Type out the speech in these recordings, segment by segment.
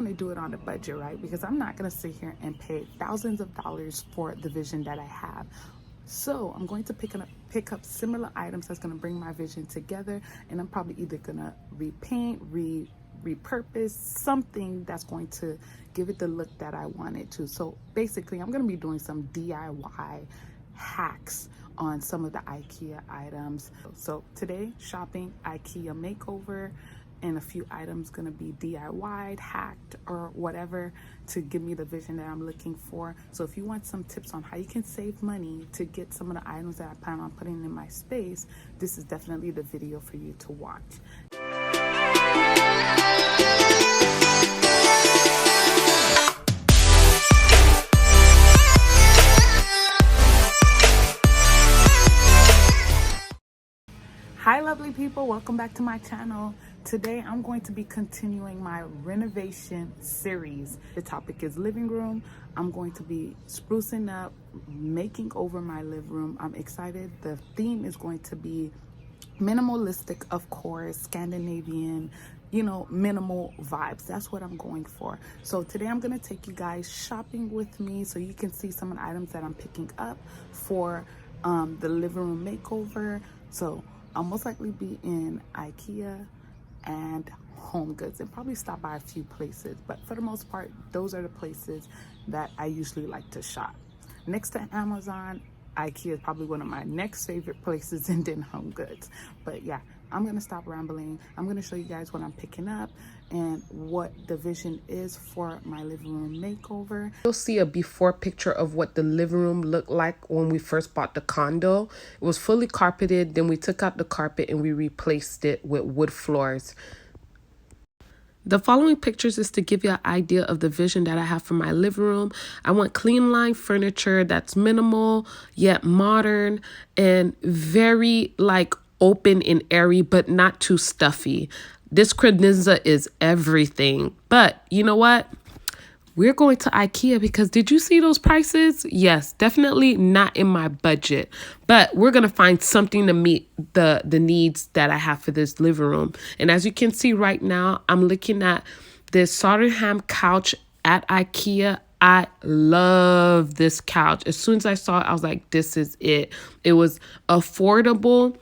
want to do it on a budget, right? Because I'm not going to sit here and pay thousands of dollars for the vision that I have. So I'm going to pick up similar items that's going to bring my vision together, and I'm probably either going to repaint, repurpose something that's going to give it the look that I want it to. So basically, I'm going to be doing some DIY hacks on some of the Ikea items. So today, shopping Ikea makeover, and a few items gonna be DIY'd, hacked, or whatever to give me the vision that I'm looking for. So if you want some tips on how you can save money to get some of the items that I plan on putting in my space, this is definitely the video for you to watch. Hi lovely people, welcome back to my channel. Today I'm going to be continuing my renovation series. The topic is living room. I'm going to be sprucing up, making over my living room. I'm excited. The theme is going to be minimalistic, of course, Scandinavian, you know, minimal vibes. That's what I'm going for. So today I'm going to take you guys shopping with me so you can see some of the items that I'm picking up for the living room makeover. So I'll most likely be in Ikea and Home Goods and probably stop by a few places, but for the most part, those are the places that I usually like to shop. Next to Amazon, Ikea is probably one of my next favorite places, and then Home Goods. But yeah, I'm gonna stop rambling. I'm gonna show you guys what I'm picking up and what the vision is for my living room makeover. You'll see a before picture of what the living room looked like when we first bought the condo. It was fully carpeted. Then we took out the carpet and we replaced it with wood floors. The following pictures is to give you an idea of the vision that I have for my living room. I want clean line furniture that's minimal yet modern and very like open and airy, but not too stuffy. This credenza is everything. But you know what? We're going to Ikea because did you see those prices? Yes, definitely not in my budget, but we're going to find something to meet the needs that I have for this living room. And as you can see right now, I'm looking at this Soderham couch at Ikea. I love this couch. As soon as I saw it, I was like, this is it. It was affordable.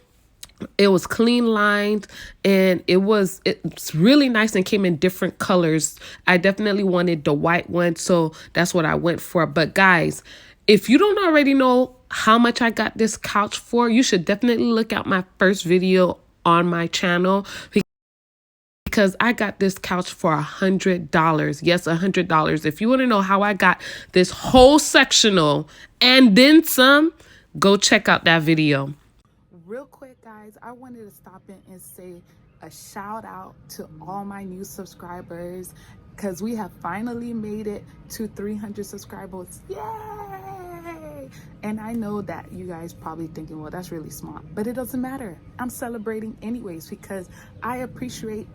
It was clean lined, and it's really nice and came in different colors. I definitely wanted the white one, so that's what I went for. But guys, if you don't already know how much I got this couch for, you should definitely look at my first video on my channel because I got this couch for $100. Yes, $100. If you want to know how I got this whole sectional and then some, go check out that video. Real quick, guys, I wanted to stop in and say a shout out to all my new subscribers because we have finally made it to 300 subscribers. Yay! And I know that you guys probably thinking, well, that's really small, but it doesn't matter. I'm celebrating anyways because I appreciate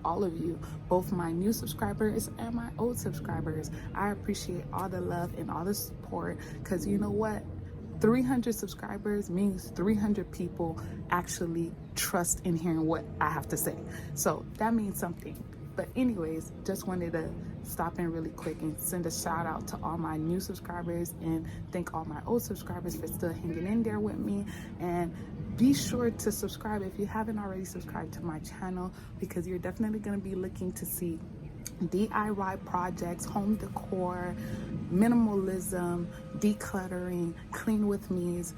all of you, both my new subscribers and my old subscribers. I appreciate all the love and all the support because you know what? 300 subscribers means 300 people actually trust in hearing what I have to say. So that means something. But anyways, just wanted to stop in really quick and send a shout out to all my new subscribers and thank all my old subscribers for still hanging in there with me. And be sure to subscribe if you haven't already subscribed to my channel because you're definitely going to be looking to see DIY projects, home decor, minimalism, decluttering, clean with me's,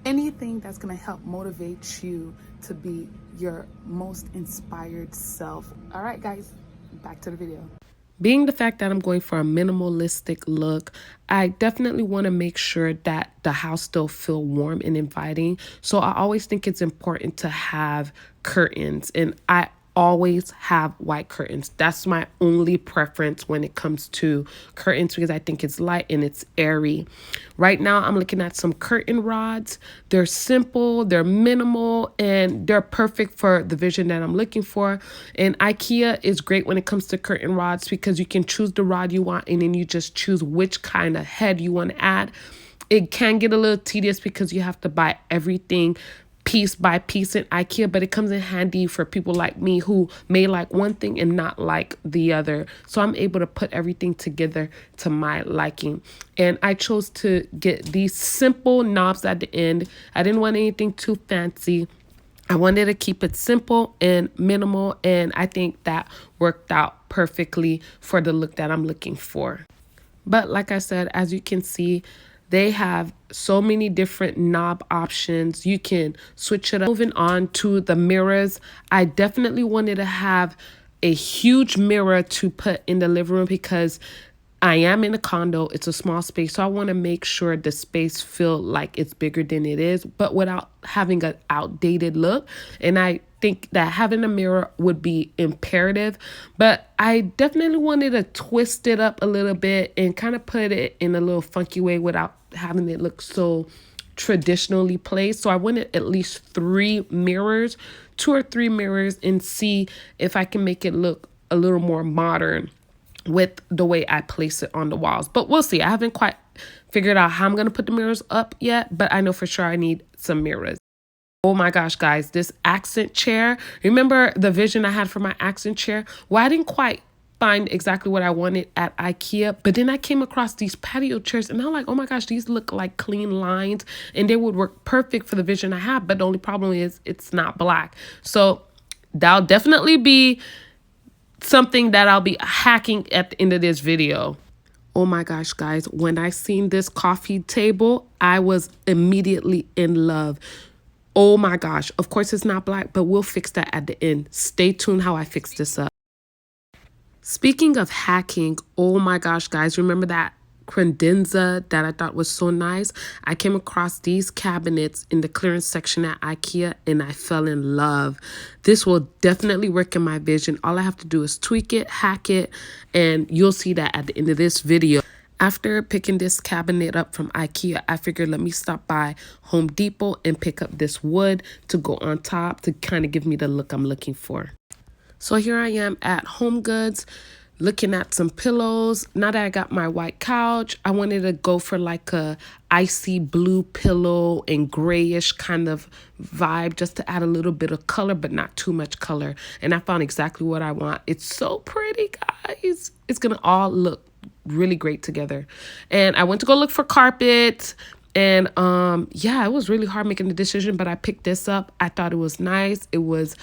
anything that's going to help motivate you to be your most inspired self. All right, guys, back to the video. Being the fact that I'm going for a minimalistic look, I definitely want to make sure that the house still feel warm and inviting. So I always think it's important to have curtains, and I always have white curtains. That's my only preference when it comes to curtains because I think it's light and it's airy. Right now, I'm looking at some curtain rods. They're simple, they're minimal, and they're perfect for the vision that I'm looking for. And Ikea is great when it comes to curtain rods because you can choose the rod you want and then you just choose which kind of head you want to add. It can get a little tedious because you have to buy everything piece by piece in Ikea, but it comes in handy for people like me who may like one thing and not like the other. So I'm able to put everything together to my liking. And I chose to get these simple knobs at the end. I didn't want anything too fancy. I wanted to keep it simple and minimal, and I think that worked out perfectly for the look that I'm looking for. But like I said, as you can see, they have so many different knob options. You can switch it up. Moving on to the mirrors, I definitely wanted to have a huge mirror to put in the living room because I am in a condo. It's a small space, so I want to make sure the space feel like it's bigger than it is, but without having an outdated look. And I think that having a mirror would be imperative, but I definitely wanted to twist it up a little bit and kind of put it in a little funky way without having it look so traditionally placed. So I wanted at least 3 mirrors, 2 or 3 mirrors, and see if I can make it look a little more modern with the way I place it on the walls. But we'll see. I haven't quite figured out how I'm going to put the mirrors up yet, but I know for sure I need some mirrors. Oh my gosh, guys, this accent chair. Remember the vision I had for my accent chair? Well, I didn't quite find exactly what I wanted at Ikea, but then I came across these patio chairs and I'm like, oh my gosh, these look like clean lines and they would work perfect for the vision I have. But the only problem is it's not black. So that'll definitely be something that I'll be hacking at the end of this video. Oh my gosh, guys, when I seen this coffee table, I was immediately in love. Oh my gosh, of course it's not black, but we'll fix that at the end. Stay tuned how I fix this up. Speaking of hacking, oh my gosh, guys, remember that credenza that I thought was so nice? I came across these cabinets in the clearance section at Ikea and I fell in love. This will definitely work in my vision. All I have to do is tweak it, hack it, and you'll see that at the end of this video. After picking this cabinet up from Ikea, I figured let me stop by Home Depot and pick up this wood to go on top to kind of give me the look I'm looking for. So here I am at Home Goods, looking at some pillows. Now that I got my white couch, I wanted to go for like a icy blue pillow and grayish kind of vibe just to add a little bit of color, but not too much color. And I found exactly what I want. It's so pretty, guys. It's gonna all look really great together. And I went to go look for carpet. And yeah, it was really hard making the decision, but I picked this up. I thought it was nice. It was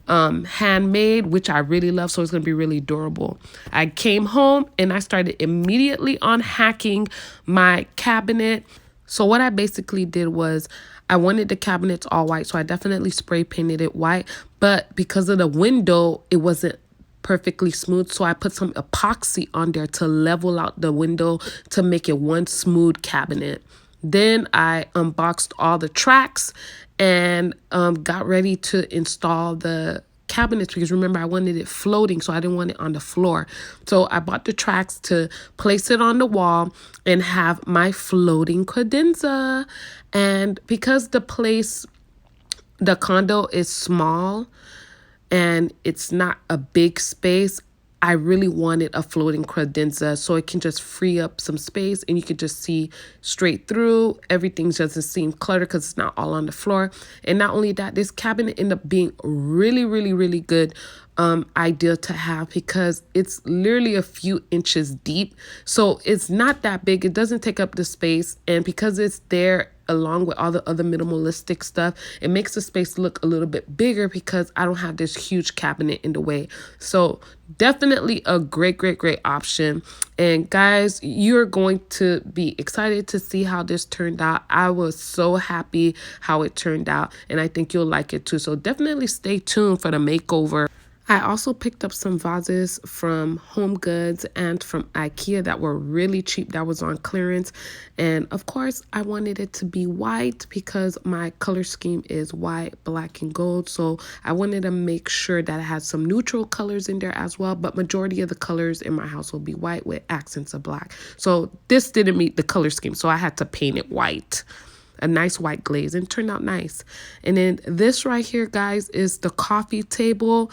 handmade, which I really love, so it's gonna be really durable. I came home and I started immediately on hacking my cabinet. So what I basically did was I wanted the cabinets all white, so I definitely spray painted it white, but because of the window, it wasn't perfectly smooth, so I put some epoxy on there to level out the window to make it one smooth cabinet. Then I unboxed all the tracks and got ready to install the cabinets because remember I wanted it floating, so I didn't want it on the floor. So I bought the tracks to place it on the wall and have my floating credenza. And because the condo is small and it's not a big space, I really wanted a floating credenza so it can just free up some space and you can just see straight through. Everything doesn't seem cluttered because it's not all on the floor. And not only that, this cabinet ended up being really good idea to have because it's literally a few inches deep. So it's not that big. It doesn't take up the space. And because it's there along with all the other minimalistic stuff, it makes the space look a little bit bigger because I don't have this huge cabinet in the way. So definitely a great option. And guys, you're going to be excited to see how this turned out. I was so happy how it turned out and I think you'll like it too. So definitely stay tuned for the makeover. I also picked up some vases from Home Goods and from Ikea that were really cheap, that was on clearance. And of course, I wanted it to be white because my color scheme is white, black, and gold. So I wanted to make sure that it had some neutral colors in there as well. But majority of the colors in my house will be white with accents of black. So this didn't meet the color scheme, so I had to paint it white. A nice white glaze, and it turned out nice. And then this right here, guys, is the coffee table.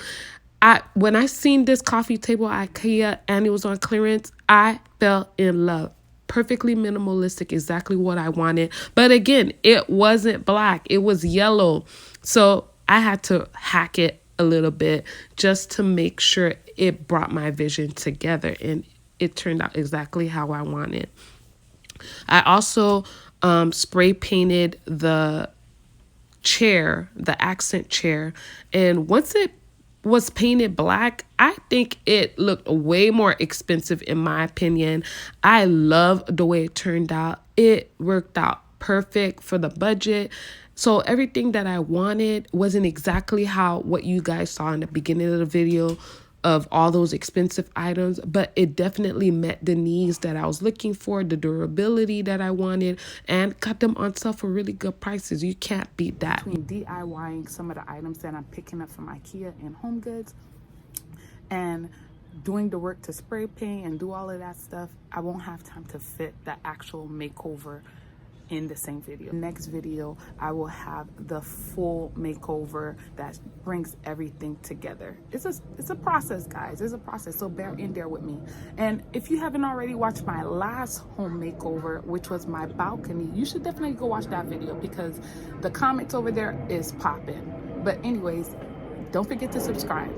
When I seen this coffee table at Ikea and it was on clearance, I fell in love. perfectly minimalistic, exactly what I wanted. But again, it wasn't black, it was yellow. So I had to hack it a little bit just to make sure it brought my vision together, and it turned out exactly how I wanted. I also spray painted the chair, the accent chair, and once it was painted black, I think it looked way more expensive in my opinion. I love the way it turned out. It worked out perfect for the budget. So everything that I wanted wasn't exactly how what you guys saw in the beginning of the video of all those expensive items, but it definitely met the needs that I was looking for, the durability that I wanted, and got them on sale for really good prices. You can't beat that. Between DIYing some of the items that I'm picking up from Ikea and Home Goods and doing the work to spray paint and do all of that stuff, I won't have time to fit the actual makeover in the same video. Next video, I will have the full makeover that brings everything together. It's a process, guys. It's a process, so bear in there with me. And if you haven't already watched my last home makeover, which was my balcony, you should definitely go watch that video because the comments over there is popping. But anyways, don't forget to subscribe.